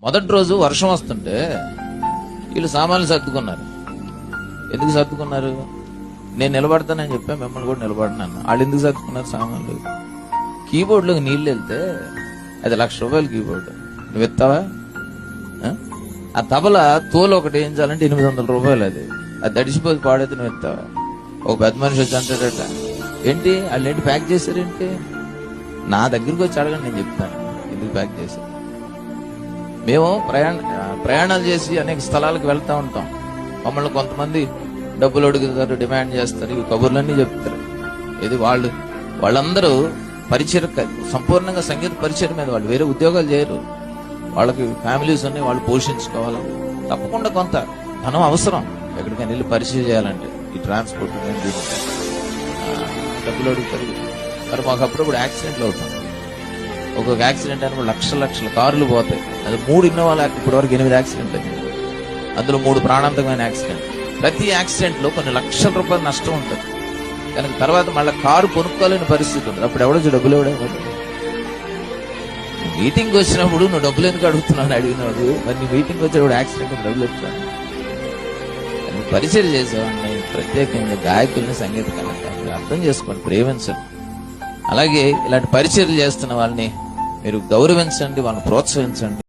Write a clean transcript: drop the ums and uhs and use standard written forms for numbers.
మొదటి రోజు వర్షం వస్తుంటే వీళ్ళు సామాన్లు సర్దుకున్నారు. ఎందుకు సర్దుకున్నారు? నేను నిలబడతానని చెప్పా, మిమ్మల్ని కూడా నిలబడినాను. వాళ్ళు ఎందుకు సర్దుకున్నారు సామాన్లు? కీబోర్డ్లోకి నీళ్ళు వెళ్తే అది ₹1,00,000 కీబోర్డు. నువ్వు ఎత్తావా? ఆ తబల తోలు ఒకటి వేయించాలంటే ₹800. అది తడిసిపోయి పాడైతే నువ్వు ఎత్తావా? ఒక పెద్ద మనిషి వచ్చి అంటాడట, ఏంటి వాళ్ళు ఏంటి ప్యాక్ చేశారేంటి? నా దగ్గరికి వచ్చి అడగండి, నేను చెప్తాను ఎందుకు ప్యాక్ చేశారు. మేము ప్రయాణాలు చేసి అనేక స్థలాలకు వెళ్తా ఉంటాం. మమ్మల్ని కొంతమంది డబ్బులు అడుగుతారు, డిమాండ్ చేస్తారు, ఈ కబుర్లన్నీ చెప్తారు. ఇది వాళ్ళందరూ పరిచయం, సంపూర్ణంగా సంగీత పరిచయం మీద వాళ్ళు వేరే ఉద్యోగాలు చేయరు. వాళ్ళకి ఫ్యామిలీస్ ఉన్నాయి, వాళ్ళు పోషించుకోవాలి. తప్పకుండా కొంత ధనం అవసరం ఎక్కడికైనా వెళ్ళి పరిచయం చేయాలంటే. ఈ ట్రాన్స్పోర్ట్ డబ్బులు అడుగుతారు. మరి మాకు అప్పుడప్పుడు యాక్సిడెంట్లు అవుతాయి. ఒక్కొక్క యాక్సిడెంట్ అని లక్షల కార్లు పోతాయి. అది 3 ఇన్నోవాలు ఇప్పటి వరకు 8 యాక్సిడెంట్ అయింది. అందులో 3 ప్రాణాంతకమైన యాక్సిడెంట్. ప్రతి యాక్సిడెంట్ లో కొన్ని ₹1,00,000 నష్టం ఉంటుంది. కనుక తర్వాత మళ్ళీ కారు కొనుక్కోలేని పరిస్థితి ఉంటుంది. అప్పుడు ఎవడో డబ్బులు మీటింగ్ వచ్చినప్పుడు నువ్వు డబ్బులు ఎందుకు అడుగుతున్నావు అడిగినవాడు. మరి నీ మీటింగ్ వచ్చేవాడు యాక్సిడెంట్ డబ్బులు ఎత్తున్నా. పరిచయం చేసేవాడిని, ప్రత్యేకంగా గాయకుల్ని, సంగీత కళాకారులు అర్థం చేసుకోండి, ప్రేమించండి. అలాగే ఇలాంటి పరిచర్యలు చేస్తున్న వాళ్ళని మీరు గౌరవించండి, వాళ్ళని ప్రోత్సహించండి.